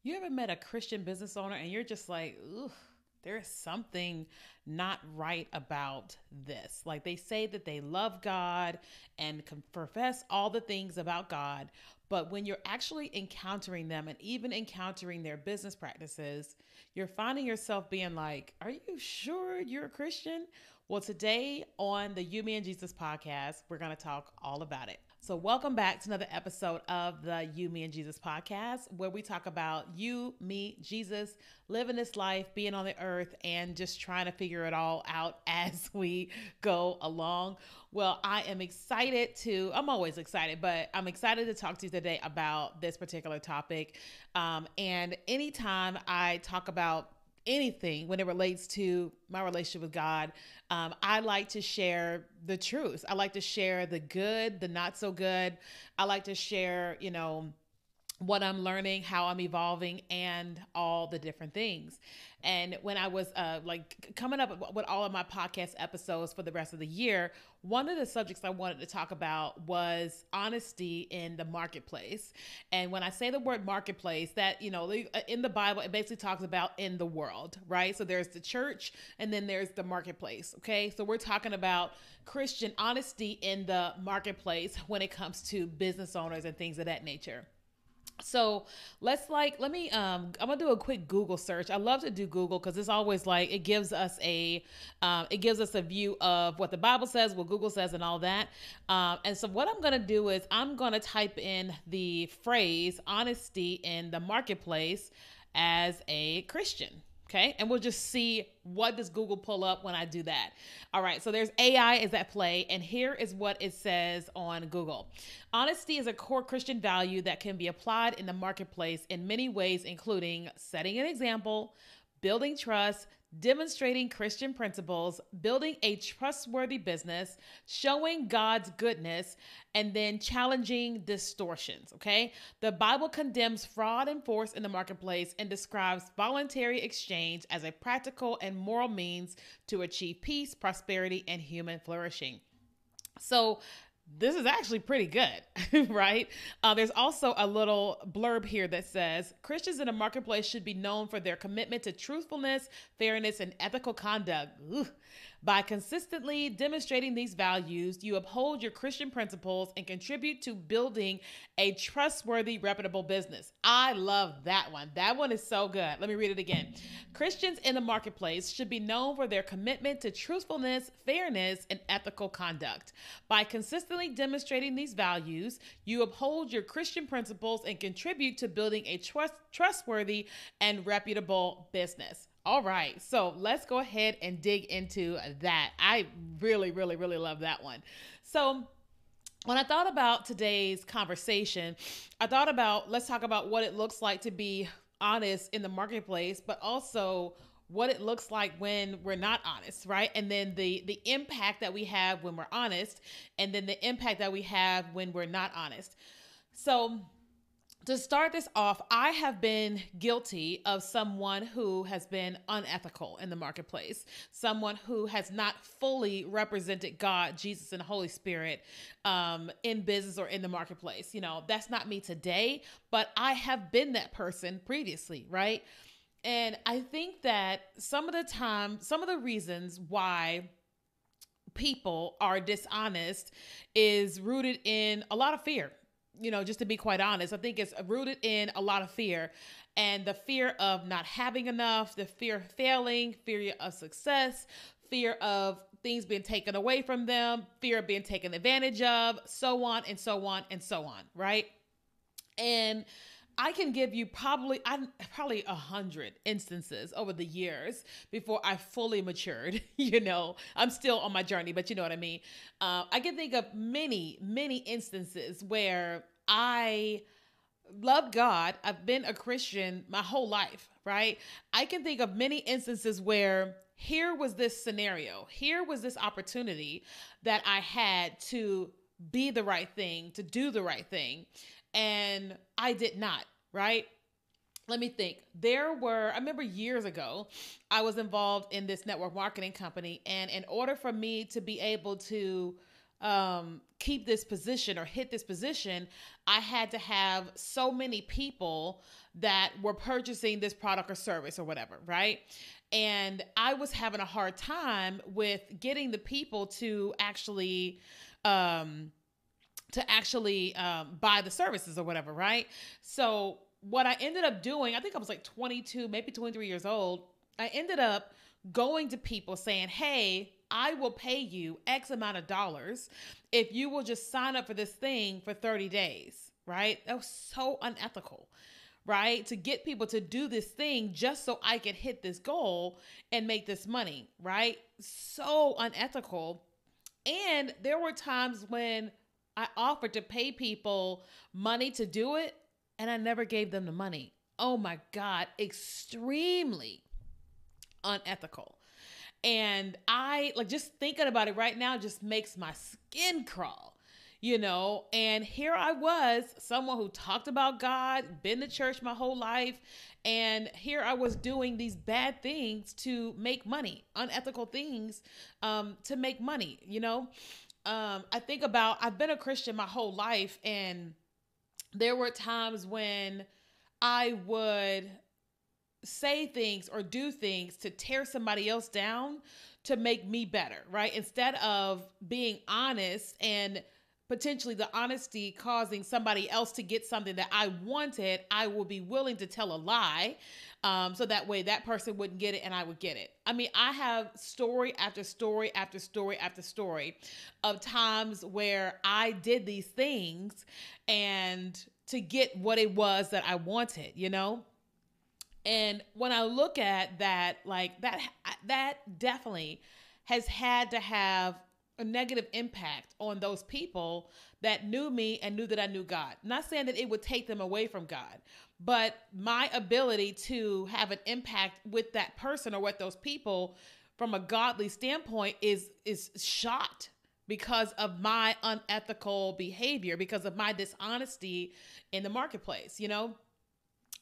You ever met a Christian business owner and you're just like, ugh, there's something not right about this. Like they say that they love God and profess all the things about God, but when you're actually encountering them and even encountering their business practices, you're finding yourself being like, are you sure you're a Christian? Well, today on the You, Me, and Jesus podcast, we're going to talk all about it. So, welcome back to another episode of the You, Me, and Jesus podcast, where we talk about you, me, Jesus, living this life, being on the earth, and just trying to figure it all out as we go along. Well, I am excited I'm always excited, but I'm excited to talk to you today about this particular topic. And anytime I talk about anything when it relates to my relationship with God, I like to share the truth. I like to share the good, the not so good. I like to share, what I'm learning, how I'm evolving, and all the different things. And when I was coming up with all of my podcast episodes for the rest of the year, one of the subjects I wanted to talk about was honesty in the marketplace. And when I say the word marketplace, that, in the Bible, it basically talks about in the world, right? So there's the church and then there's the marketplace. Okay. So we're talking about Christian honesty in the marketplace when it comes to business owners and things of that nature. So I'm gonna do a quick Google search. I love to do Google because it's always like it gives us a view of what the Bible says, what Google says, and all that. And so what I'm gonna do is I'm gonna type in the phrase honesty in the marketplace as a Christian. Okay. And we'll just see what does Google pull up when I do that. All right. So there's AI is at play. And here is what it says on Google. Honesty is a core Christian value that can be applied in the marketplace in many ways, including setting an example, building trust, demonstrating Christian principles, building a trustworthy business, showing God's goodness, and then challenging distortions. Okay. The Bible condemns fraud and force in the marketplace and describes voluntary exchange as a practical and moral means to achieve peace, prosperity, and human flourishing. So, this is actually pretty good, right? There's also a little blurb here that says Christians in the marketplace should be known for their commitment to truthfulness, fairness, and ethical conduct. Ooh. By consistently demonstrating these values, you uphold your Christian principles and contribute to building a trustworthy, reputable business. I love that one. That one is so good. Let me read it again. Christians in the marketplace should be known for their commitment to truthfulness, fairness, and ethical conduct. By consistently demonstrating these values, you uphold your Christian principles and contribute to building a trustworthy and reputable business. All right, so let's go ahead and dig into that. I really, really, really love that one. So, when I thought about today's conversation, I thought about let's talk about what it looks like to be honest in the marketplace, but also what it looks like when we're not honest, right? And then the impact that we have when we're honest, and then the impact that we have when we're not honest. So, to start this off, I have been guilty of someone who has been unethical in the marketplace, someone who has not fully represented God, Jesus, and the Holy Spirit in business or in the marketplace. That's not me today, but I have been that person previously, right? And I think that some of the reasons why people are dishonest is rooted in a lot of fear. Just to be quite honest, I think it's rooted in a lot of fear, and the fear of not having enough, the fear of failing, fear of success, fear of things being taken away from them, fear of being taken advantage of, so on and so on and so on, right? And I can give you probably 100 instances over the years before I fully matured. I'm still on my journey, but you know what I mean. I can think of many, many instances where I love God. I've been a Christian my whole life, right? I can think of many instances where here was this scenario, here was this opportunity that I had to be the right thing, to do the right thing. And I did not, right? Let me think. I remember years ago, I was involved in this network marketing company. And in order for me to be able to keep this position or hit this position, I had to have so many people that were purchasing this product or service or whatever, right? And I was having a hard time with getting the people to actually buy the services or whatever, right? So what I ended up doing, I think I was like 22, maybe 23 years old. I ended up going to people saying, hey, I will pay you X amount of dollars if you will just sign up for this thing for 30 days, right? That was so unethical, right? To get people to do this thing just so I could hit this goal and make this money, right? So unethical. And there were times when I offered to pay people money to do it, and I never gave them the money. Oh my God, extremely unethical. And I like just thinking about it right now just makes my skin crawl, you know? And here I was, someone who talked about God, been to church my whole life. And here I was doing these bad things to make money, unethical things to make money, you know? I think about, I've been a Christian my whole life, and there were times when I would say things or do things to tear somebody else down to make me better, right? Instead of being honest and potentially the honesty causing somebody else to get something that I wanted, I will be willing to tell a lie. So that way that person wouldn't get it and I would get it. I mean, I have story after story after story after story of times where I did these things and to get what it was that I wanted, you know? And when I look at that, like that definitely has had to have a negative impact on those people that knew me and knew that I knew God. Not saying that it would take them away from God, but my ability to have an impact with that person or with those people from a godly standpoint is shot because of my unethical behavior, because of my dishonesty in the marketplace, you know?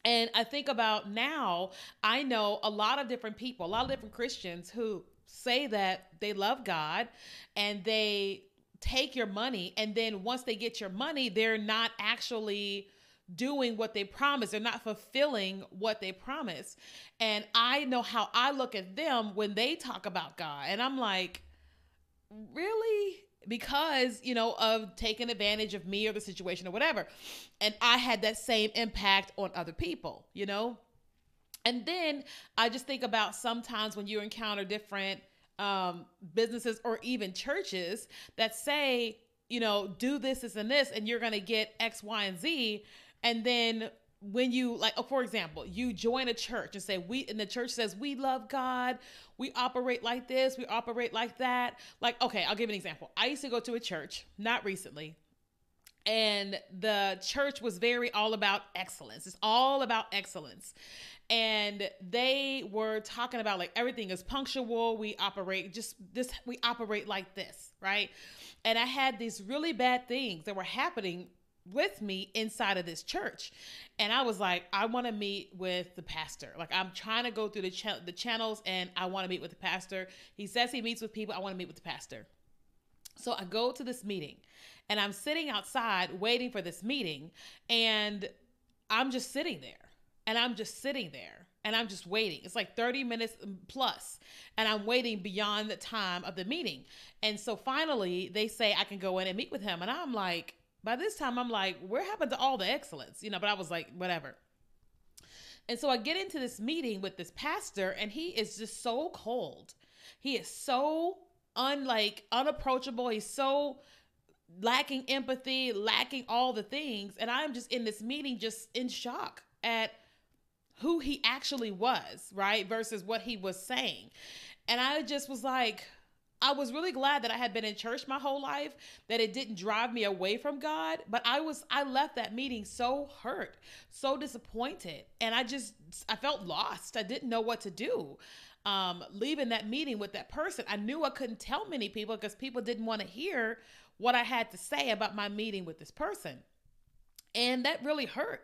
And I think about now, I know a lot of different people, a lot of different Christians who say that they love God and they take your money. And then once they get your money, they're not actually doing what they promised. They're not fulfilling what they promised. And I know how I look at them when they talk about God. And I'm like, really? Because, you know, of taking advantage of me or the situation or whatever. And I had that same impact on other people, you know? And then I just think about sometimes when you encounter different businesses or even churches that say, you know, do this, this, and this, and you're going to get X, Y, and Z. And then when you like, oh, for example, you join a church and say, and the church says, we love God. We operate like this. We operate like that. Like, okay, I'll give an example. I used to go to a church, not recently, and the church was very all about excellence. It's all about excellence. And they were talking about like everything is punctual. We operate just this. We operate like this, right? And I had these really bad things that were happening with me inside of this church. And I was like, I want to meet with the pastor. Like, I'm trying to go through the channels and I want to meet with the pastor. He says he meets with people. I want to meet with the pastor. So I go to this meeting and I'm sitting outside waiting for this meeting, and I'm just sitting there and I'm just sitting there and I'm just waiting. It's like 30 minutes plus, and I'm waiting beyond the time of the meeting. And so finally they say I can go in and meet with him. And I'm like, by this time, I'm like, where happened to all the excellence? You know, but I was like, whatever. And so I get into this meeting with this pastor, and he is just so cold. He is so unapproachable. He's so lacking empathy, lacking all the things. And I'm just in this meeting, just in shock at who he actually was, right? Versus what he was saying. And I just was like, I was really glad that I had been in church my whole life, that it didn't drive me away from God. But I left that meeting so hurt, so disappointed. And I felt lost. I didn't know what to do. Leaving that meeting with that person, I knew I couldn't tell many people because people didn't want to hear what I had to say about my meeting with this person. And that really hurt.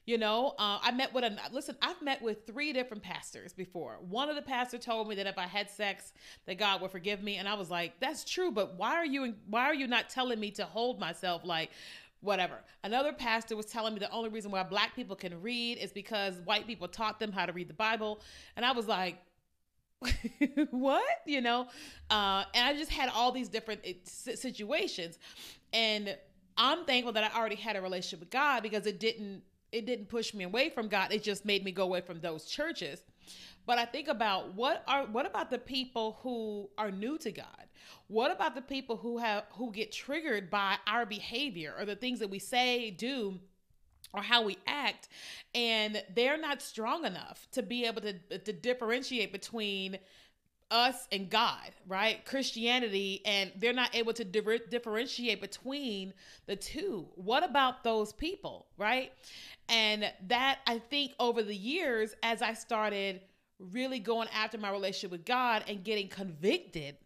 I met with listen, I've met with 3 different pastors before. One of the pastors told me that if I had sex, that God would forgive me. And I was like, that's true, but why are you not telling me to hold myself, like, whatever? Another pastor was telling me the only reason why Black people can read is because white people taught them how to read the Bible. And I was like, what? And I just had all these different situations. And I'm thankful that I already had a relationship with God, because it didn't push me away from God. It just made me go away from those churches. But I think about what about the people who are new to God? What about the people who get triggered by our behavior or the things that we say, do, or how we act, and they're not strong enough to be able to differentiate between us and God, right? Christianity, and they're not able to differentiate between the two. What about those people, right? And that, I think, over the years, as I started really going after my relationship with God and getting convicted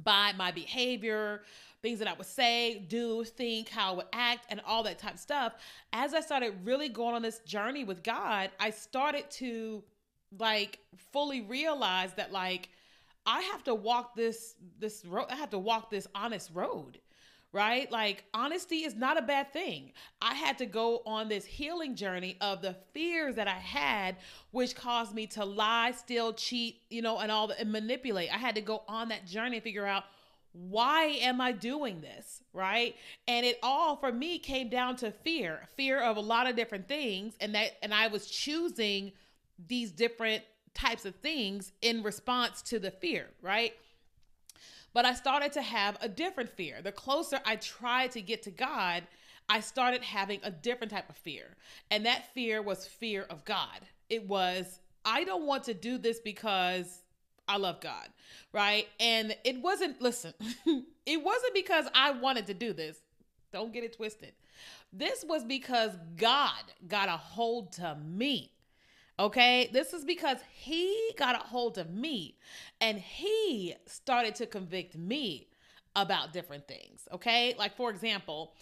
by my behavior, things that I would say, do, think, how I would act, and all that type of stuff, as I started really going on this journey with God, I started to fully realize that I have to walk this road. I have to walk this honest road, right? Honesty is not a bad thing. I had to go on this healing journey of the fears that I had, which caused me to lie, steal, cheat, and manipulate. I had to go on that journey and figure out, why am I doing this, right? And it all, for me, came down to fear of a lot of different things. And I was choosing these different types of things in response to the fear, right? But I started to have a different fear. The closer I tried to get to God, I started having a different type of fear. And that fear was fear of God. It was, I don't want to do this because I love God, right? And it wasn't, listen, it wasn't because I wanted to do this. Don't get it twisted. This was because God got a hold to me. Okay, this is because he got a hold of me, and he started to convict me about different things. Okay, for example,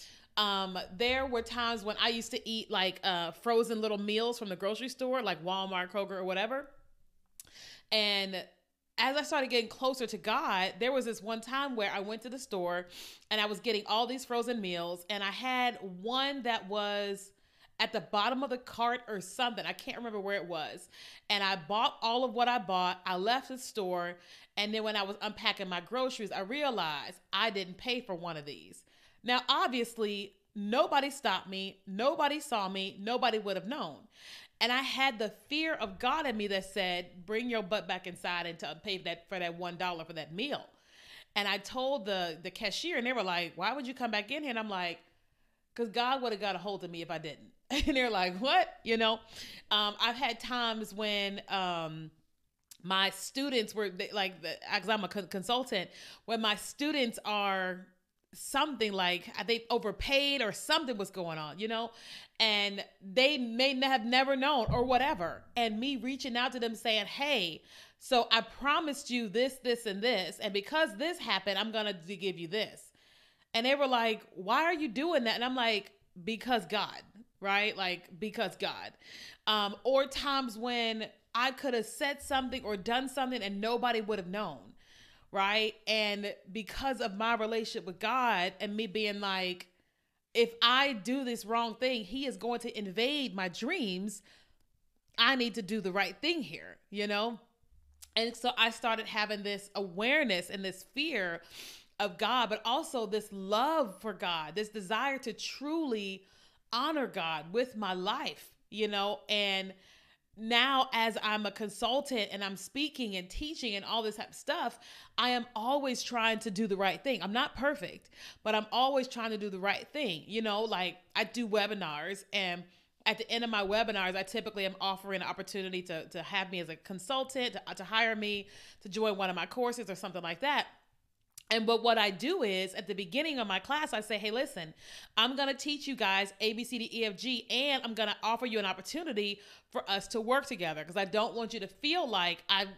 there were times when I used to eat frozen little meals from the grocery store, like Walmart, Kroger, or whatever. And as I started getting closer to God, there was this one time where I went to the store and I was getting all these frozen meals, and I had one that was at the bottom of the cart or something. I can't remember where it was. And I bought all of what I bought. I left the store. And then when I was unpacking my groceries, I realized I didn't pay for one of these. Now, obviously, nobody stopped me. Nobody saw me. Nobody would have known. And I had the fear of God in me that said, bring your butt back inside and pay for that $1 for that meal. And I told the cashier, and they were like, why would you come back in here? And I'm like, because God would have got a hold of me if I didn't. And they're like, what? I've had times when my students were because I'm a consultant, when my students are something they overpaid or something was going on, and they may have never known or whatever. And me reaching out to them saying, hey, so I promised you this, this, and this. And because this happened, I'm going to give you this. And they were like, why are you doing that? And I'm like, because God, right? Because God. Or times when I could have said something or done something and nobody would have known, right? And because of my relationship with God and me being like, if I do this wrong thing, he is going to invade my dreams. I need to do the right thing here, And so I started having this awareness and this fear of God, but also this love for God, this desire to truly honor God with my life, and now as I'm a consultant and I'm speaking and teaching and all this type of stuff, I am always trying to do the right thing. I'm not perfect, but I'm always trying to do the right thing. I do webinars, and at the end of my webinars, I typically am offering an opportunity to have me as a consultant, to hire me to join one of my courses or something like that. But what I do is at the beginning of my class, I say, hey, listen, I'm going to teach you guys A, B, C, D, E, F, G, and I'm going to offer you an opportunity for us to work together, because I don't want you to feel like I'm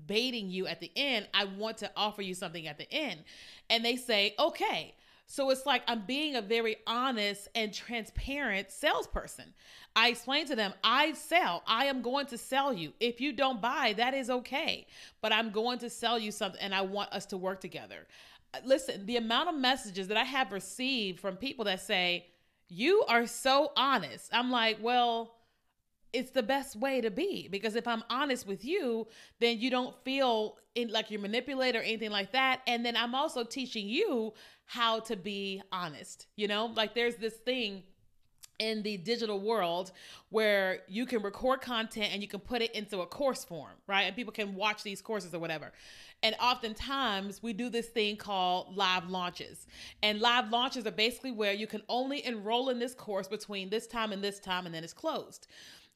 baiting you at the end. I want to offer you something at the end. And they say, okay. So it's like I'm being a very honest and transparent salesperson. I explain to them, I sell. I am going to sell you. If you don't buy, that is okay. But I'm going to sell you something and I want us to work together. Listen, the amount of messages that I have received from people that say, you are so honest. I'm like, well, it's the best way to be, because if I'm honest with you, then you don't feel like you're manipulated or anything like that. And then I'm also teaching you how to be honest. Like there's this thing in the digital world where you can record content and you can put it into a course form, right? And people can watch these courses or whatever. And oftentimes we do this thing called live launches. And live launches are basically where you can only enroll in this course between this time, and then it's closed.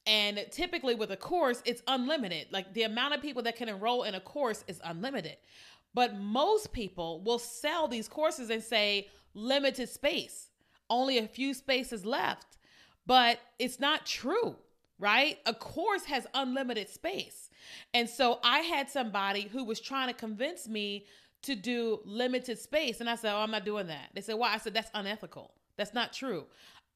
And typically with a course, it's unlimited. Like the amount of people that can enroll in a course is unlimited. But most people will sell these courses and say limited space, only a few spaces left. But it's not true, right? A course has unlimited space. And so I had somebody who was trying to convince me to do limited space. And I said, oh, I'm not doing that. They said, why? I said, that's unethical. That's not true.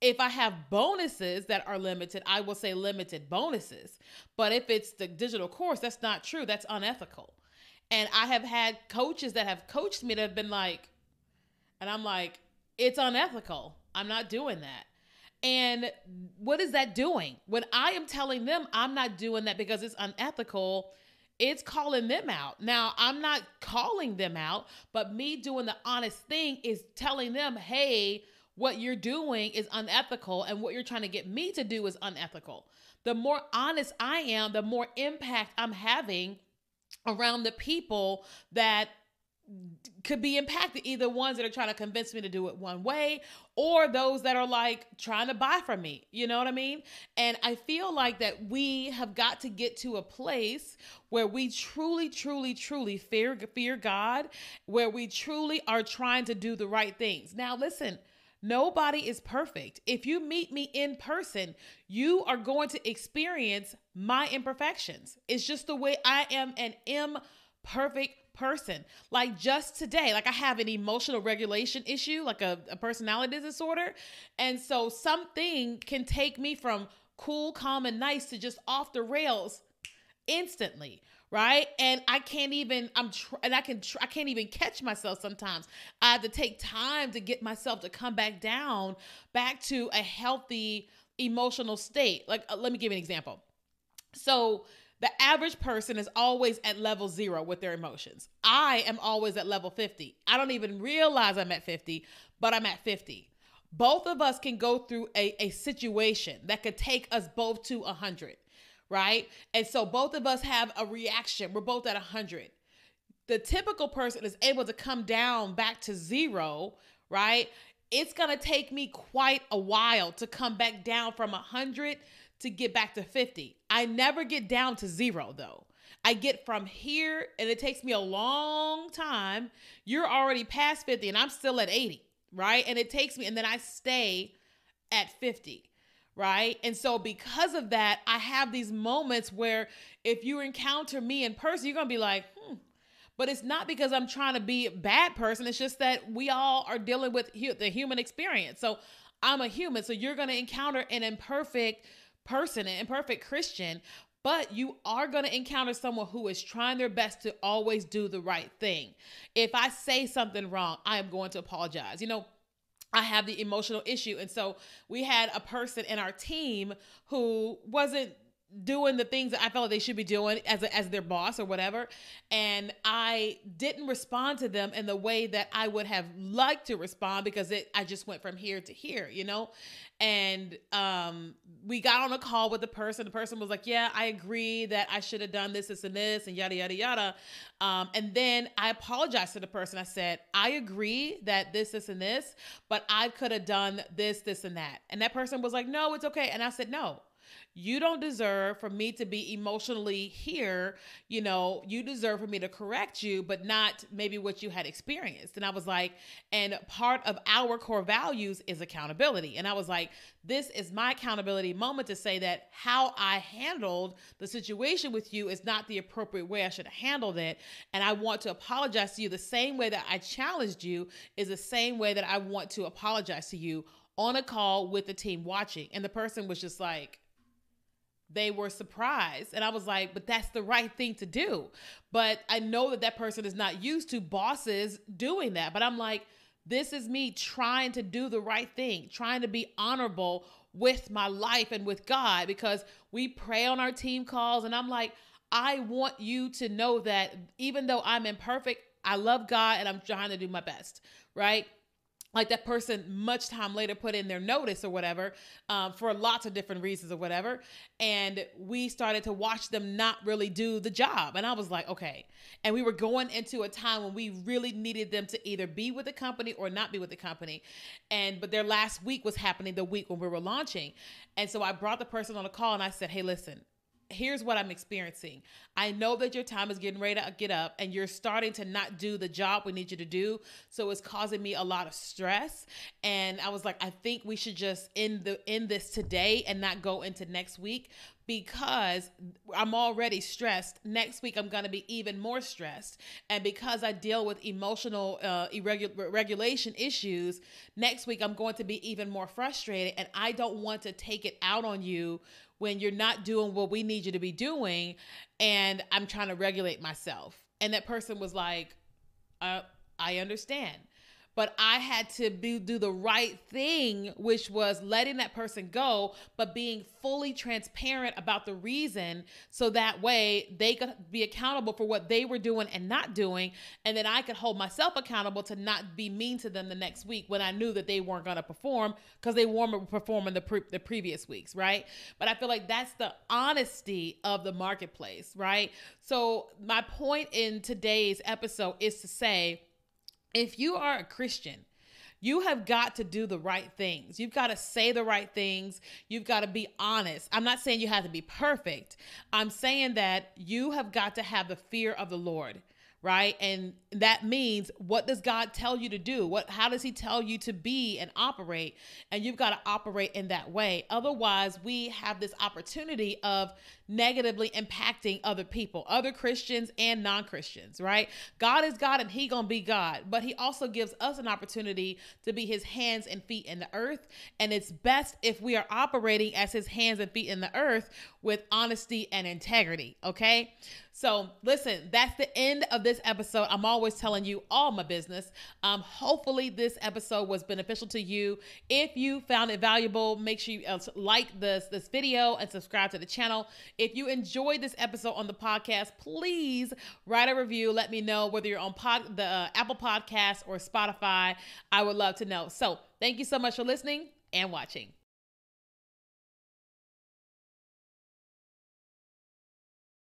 If I have bonuses that are limited, I will say limited bonuses. But if it's the digital course, that's not true. That's unethical. And I have had coaches that have coached me that have been like, and I'm like, it's unethical. I'm not doing that. And what is that doing? When I am telling them I'm not doing that because it's unethical, it's calling them out. Now, I'm not calling them out, but me doing the honest thing is telling them, hey, what you're doing is unethical, and what you're trying to get me to do is unethical. The more honest I am, the more impact I'm having around the people that could be impacted, either ones that are trying to convince me to do it one way, or those that are like trying to buy from me. You know what I mean? And I feel like that we have got to get to a place where we truly, truly, truly fear God, where we truly are trying to do the right things. Now, listen, nobody is perfect. If you meet me in person, you are going to experience my imperfections. It's just the way I am, an imperfect person. Like just today, like I have an emotional regulation issue, like a personality disorder. And so something can take me from cool, calm, and nice to just off the rails instantly. Right. And I can't even, I can't even catch myself sometimes. I have to take time to get myself to come back down, back to a healthy emotional state. Like, let me give you an example. So the average person is always at level 0 with their emotions. I am always at level 50. I don't even realize I'm at 50, but I'm at 50. Both of us can go through a situation that could take us both to 100. Right? And so both of us have a reaction. We're both at 100. The typical person is able to come down back to 0, right? It's going to take me quite a while to come back down from 100 to get back to 50. I never get down to 0 though. I get from here and it takes me a long time. You're already past 50 and I'm still at 80, right? And it takes me, and then I stay at 50. Right. And so because of that, I have these moments where if you encounter me in person, you're going to be like, But it's not because I'm trying to be a bad person. It's just that we all are dealing with the human experience. So I'm a human. So you're going to encounter an imperfect person, an imperfect Christian, but you are going to encounter someone who is trying their best to always do the right thing. If I say something wrong, I am going to apologize. I have the emotional issue. And so we had a person in our team who wasn't doing the things that I felt like they should be doing as their boss or whatever. And I didn't respond to them in the way that I would have liked to respond because I just went from here to here, And we got on a call with the person. The person was like, yeah, I agree that I should have done this, this, and this, and yada, yada, yada. And then I apologized to the person. I said, I agree that this, and this, but I could have done this, and that. And that person was like, no, it's okay. And I said, no. You don't deserve for me to be emotionally here. You deserve for me to correct you, but not maybe what you had experienced. And I was like, and part of our core values is accountability. And I was like, this is my accountability moment to say that how I handled the situation with you is not the appropriate way I should have handled it. And I want to apologize to you. The same way that I challenged you is the same way that I want to apologize to you on a call with the team watching. And the person was just like, they were surprised. And I was like, but that's the right thing to do. But I know that person is not used to bosses doing that. But I'm like, this is me trying to do the right thing, trying to be honorable with my life and with God, because we pray on our team calls. And I'm like, I want you to know that even though I'm imperfect, I love God and I'm trying to do my best, right? Like that person much time later put in their notice or whatever, for lots of different reasons or whatever. And we started to watch them not really do the job. And I was like, okay. And we were going into a time when we really needed them to either be with the company or not be with the company. But their last week was happening the week when we were launching. And so I brought the person on a call and I said, hey, listen, here's what I'm experiencing. I know that your time is getting ready to get up and you're starting to not do the job we need you to do. So it's causing me a lot of stress. And I was like, I think we should just end this today and not go into next week, because I'm already stressed. Next week, I'm going to be even more stressed. And because I deal with emotional regulation issues, next week, I'm going to be even more frustrated. And I don't want to take it out on you when you're not doing what we need you to be doing, and I'm trying to regulate myself. And that person was like, I understand. But I had to do the right thing, which was letting that person go, but being fully transparent about the reason, so that way they could be accountable for what they were doing and not doing. And then I could hold myself accountable to not be mean to them the next week when I knew that they weren't going to perform, because they weren't performing the previous weeks, right? But I feel like that's the honesty of the marketplace, right? So my point in today's episode is to say, if you are a Christian, you have got to do the right things. You've got to say the right things. You've got to be honest. I'm not saying you have to be perfect. I'm saying that you have got to have the fear of the Lord, right? And that means, what does God tell you to do? How does he tell you to be and operate? And you've got to operate in that way. Otherwise, we have this opportunity of negatively impacting other people, other Christians and non-Christians, right? God is God and he gonna be God, but he also gives us an opportunity to be his hands and feet in the earth. And it's best if we are operating as his hands and feet in the earth with honesty and integrity. Okay. So listen, that's the end of this episode. I'm always telling you all my business. Hopefully this episode was beneficial to you. If you found it valuable, make sure you like this video and subscribe to the channel. If you enjoyed this episode on the podcast, please write a review. Let me know whether you're on the Apple Podcast or Spotify. I would love to know. So thank you so much for listening and watching.